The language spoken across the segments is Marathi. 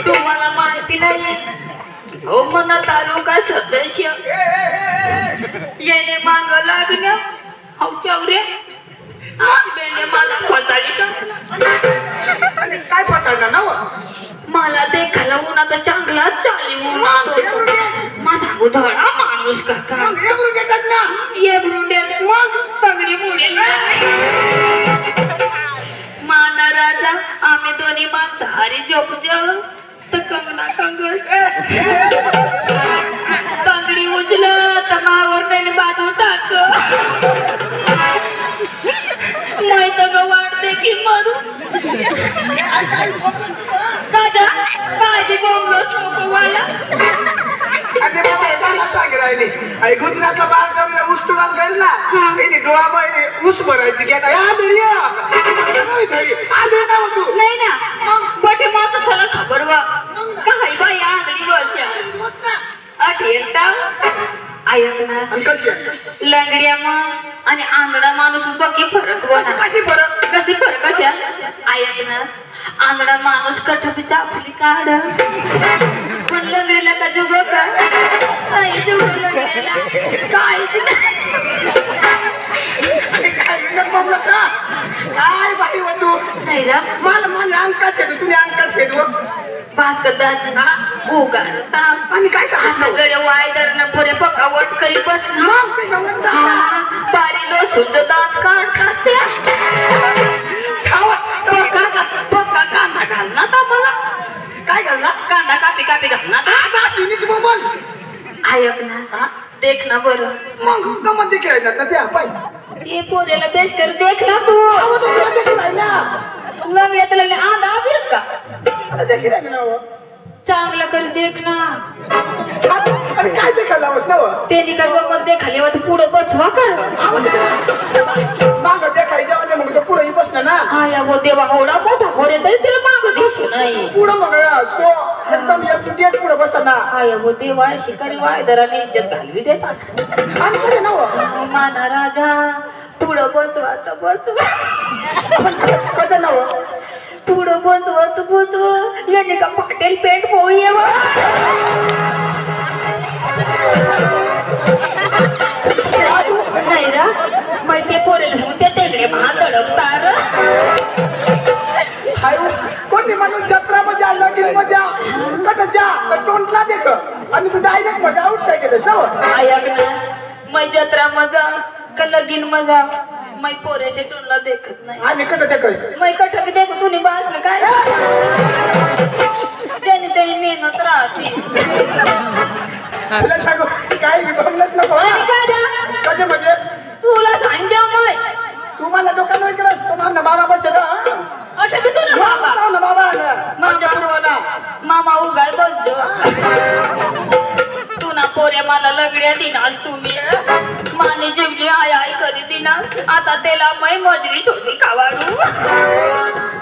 तुम्हाला माहिती नाही हो मना तालुका सदस्य येणे माग लागण्या हो चौरे बेने मला फसाडी काय फसाडणार ना मला देखायला उन्हाचा चांगलाच चालली माझा उधळा माणूस काका ये ब्रुंडे मग सगळी मुली माना राजा आम्ही दोन्ही मांसाहारी झोप तर कंगना कंगल कंगडी उचल तर मावर त्याने बाजू टाक माहित ग वाटते की मरू दादा काळजी बोंबलो चोपवाला गुजरातला बाळ ऊस तुडात जाईल ना डोळा ऊस भरायची नाही ना बटे माझं खरं खबर वा काही बाई आंधळी वर्षा अठेरता ऐक ना लंगड्या मग आणि आंधळा माणूस बघी फरक बघा कशी फरक अशा ऐक ना आंधळा माणूस कठपीचा आपली काढ पण लंगडीला का जुग काय काय बाई तू नाही रा मला मला अंकात येतो तुम्ही अंकात येतो भाकर दाजी उगार आणि काय सांगितलं गड्या वायदर न पुरे पकावट करी बस बारी लो शुद्ध दात काढते पक्का कांदा घाल ना तर मला काय करणार कांदा कापी कापी घाल ना ऐक ना देख ना बरं मग गमत देखील ना त्या पाय ते पोरेला बेस कर देख ना तू लंगड्यात लग्न आंधा आवीस का देखील ना चांगलं कर देख ना आणि काय देखायला हवंस ना त्यांनी का गमत देखाली वा पुढं बसवा कर माग देखायच्या म्हणजे मग तो पुढे बसणार ना आया वो देवा एवढा मोठा पोरे तरी त्याला माग दिसू नाही पुढं मग सो एकदम डेट पुढे बसणार ना आया वो देवा शिकारी वायदराने इज्जत घालवी देत असतो आणि खरे ना माना राजा पुढं बसवाच बसवा कसं ना पुढं बसवत याने का पाटेल पेंट पोळी नाही रा माहिती पोरेल त्या तेगडे महादडकतार कोणी म्हणून जत्रा मजा लगीन मजा कसं जा तोंडला देख आणि तू डायरेक्ट मजा आउट काय केलं ना ऐक ना मै जत्रा मजा का लगीन मजा मै पोरेचे टोनला देखत नाही आणि कसं देखायचं मै कठ बी देखो तुम्ही बसलं काय ज्याने त्याने मेहनत राहते सांगू काय गमलंच नको आणि काय रा? कसे म्हणजे तुला सांगते मै तुम्हाला डोक्याला विक्रस तुम्हाला बाबा बसेल अठे बी तुला बाबा बाबा मामा उगाय बोलतो तू ना पोरे मला लग्या दिनास तुम्ही माने जेवली आय आय करी दिनास आता त्याला मै मजरी छोटी खावाडू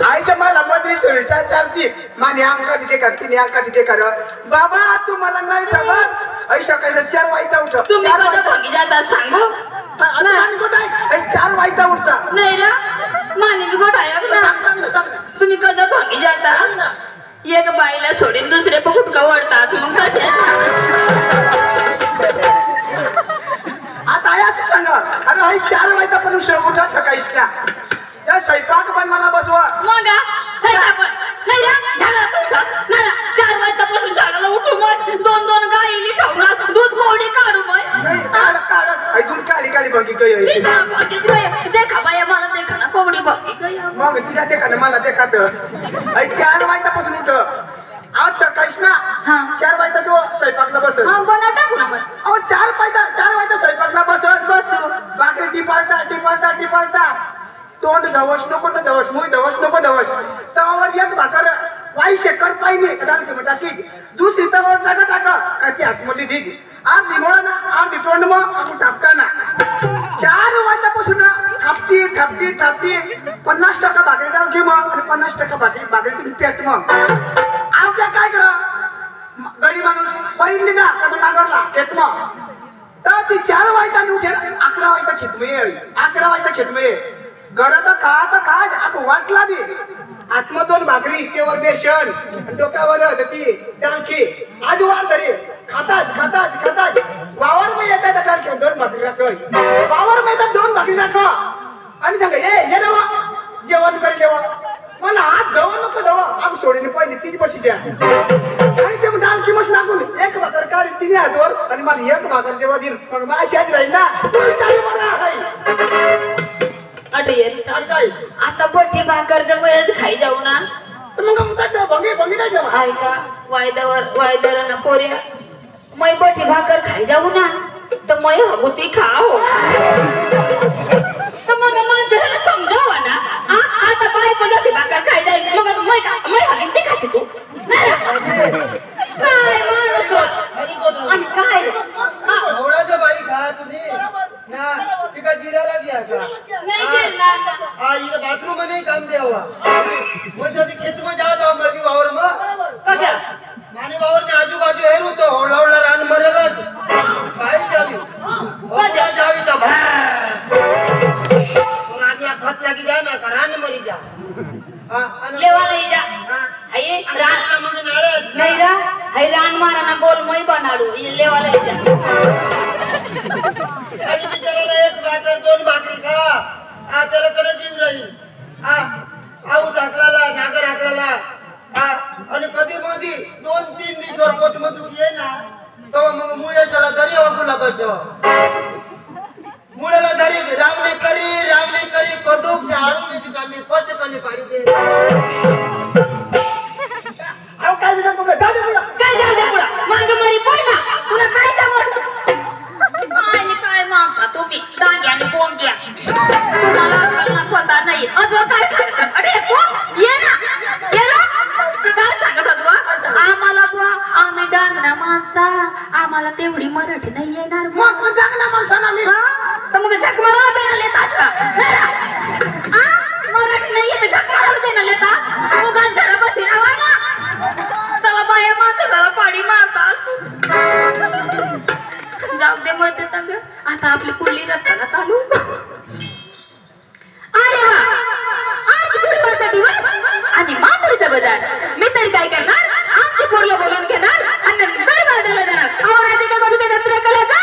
आईच्या मला मदरी सोडी चारती माने अंका तिथे कर तिने अंका तिथे कर बाबा तुम्हाला नाही ठेवत ऐसा कसं 4 वाजता उठ तुम्ही कसं भागी जातात सांगू चार वाजता उठता नाही ना माने बी गोठ आहे ना तुम्ही कसं भागी जाता एक बाईला सोडून दुसरे पण कुठका वडतात मग कसे आता असं सांगा अरे आई 4 वाजता पण उठा सकाळीच ना त्या स्वयंपाक पण मला बसवा मग नाही झाला 4 वाजतापासून झाडाला उठू मग 2 गाईली ठेवणार दूध मोडी काढू मग दूध काढी काढी बघी गई देखा बाया मला देखा ना कोवडी बघी गई मग तुझ्या देखा ना मला देखात 4 वाजतापासून उठ आज सकाळीच ना 4 वाजता तू स्वयंपाकला बस बना टाकू ना मग अहो 4 वाजता स्वयंपाकला बसू भाकरी टिपाळता तोंड धवस नको न धवस मुई धवस नको धवस तवावर एक भाकर वाई शेकर पाहिजे डालकी टाकी दुसरी तवावर टाका का ती हातमोठी ठीक अर्धी मोळा ना अर्धी तोंड मग आपण टापका ना 4 वाजतापासून थापती 50% भाकरी टाकी मग आणि 50% भाकरी पेट मग आमच्या काय करा गडी माणूस पहिली ना का तो नागरला येत मग तर ती 4 वाजता उठेल 11 वाजता खेतमे 11 वाजता खेतमे घरात खा असं वाटला बी आत्म 2 भाकरी तेवर बेसन डोक्यावर ती डाळखी आज वाढ तरी खातात वावर मग येतात डाळखी 2 भाकरी राखोय वावर मग येतात 2 भाकरी राखो आणि सांगा ये ना जेवण कर जेवण मला हात धवा नको धवा आम सोडीने पाहिजे तिची बशीच्या आणि ते मग डाळखी मस्त टाकून एक भाकर काढी 3 हातवर आणि मला 1 भाकर जेव्हा दिल मग माझी आज राहील ना आता बठी भाकरचं वेळेस खाई जाऊ ना मग भंगी नाही जेव्हा आहे का वायदरांना पोऱ्या मै बठी भाकर खाई जाऊ ना तर मै हगुती खाओ तर मग माझ्याला समजावा ना आता बाय बठी भाकर खाई जाईल मग मै हगीन ते खाशी तू काय माणूस आणि काय एवढाच बाई खा तुम्ही ना तिका जिराला घ्या नाही गिरणार हा इथं बाथरूम मध्ये काम द्यावा मग जर खेत मध्ये जात आहो माझी वावर मग कशा माने वावर ने आजूबाजू हेर होतो हळूहळू रान मरेलच काही जावी तर रानिया खत लागी जाय ना का रान मरी जा लेवा नाही जा हाय रान मग नाराज नाही रा हाय रान माराना बोल मै बनाडू लेवा नाही जा आणि बिचाराला 1 भाकर 2 भाकरी खा हा त्याला कडे जीव राहील हा आऊ टाकलाला नागर हाकलाला हा आणि कधी मधी 2-3 दिवसावर पोट मधून ये ना तेव्हा मग मुळ्याच्याला दरी वाकू लागायचं मुळ्याला दरी रावणी करी कदूक झाडून काढली पटकन पाणी दे अहो काय विचार बघा काय जाऊ दे पुढं मागे मरी पड ना तुला काय जमत काय मागता तुम्ही दांडी आणि बोंग्या तुम्हाला पता नाही अजून काय सांगतात अरे कोण ये ना काय सांगत बुवा आम्हाला बुवा आम्ही डांगना माणसा आम्हाला तेवढी मराठी नाही येणार मग जागना माणसाला मी तर मग झक मारायला देणार येतात का मराठी नाही येते झक मारायला देणार येतात मग जरा बसी राहा ना चला बाया माणसाला पाणी मारतात जाऊ दे म्हणते संग आता आपली पुढली रस्त्याला चालू अरे वा आज गुरुवारचा दिवस आणि माथुरीचा बाजार मी तरी काय करणार आमची पोरला बोलून घेणार आणि नंतर बाजारला जाणार आवाज का कमी ते नंतर कला जा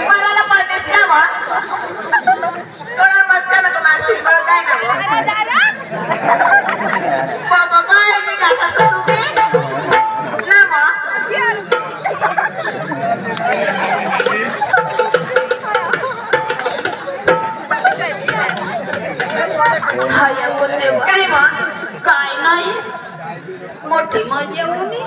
मराला पाहतेस का थोडा मत का नको मारतील बरं काय ना बाबा काय नाही का तुम्ही ना काय मग काय नाही मोठी मजा होती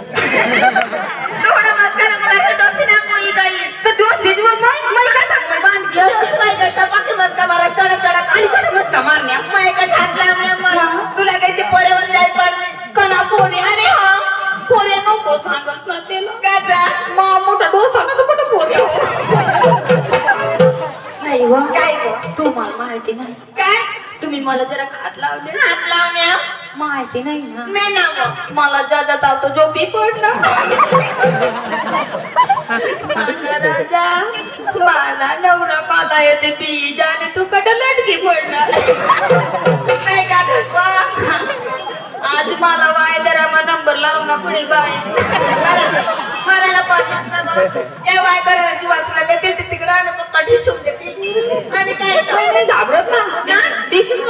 थोडा मत का नको मारतील ना मोई गाई तर दोषी जीव मै काय सांगतो बांधली काय करता बाकी मत का मारा चढ आणि कोण मत का मारण्या मै का हात लावल्या तुला कायची पोरेवर जाय पडली कना पोरे अरे हा पोरे नको सांगत ना ते काय मोठा डोसा ना तो कुठं पोरे नाही व काय तू मला माहिती नाही काय तुम्ही मला जरा हात लावल्या माहिती नाही ना नाही ना मला ज्यादा तावतो झोपी पडला राजा मला नवरा पाला येते ती जाने तू कडे लटकी पडणार नाही का आज मला वायदरामा नंबर लावून ना पुढे बाय मला पाठवत या वायदराची वाचला लेते तिकडे आणि पप्पा ठिसून देते आणि काय घाबरत ना देखील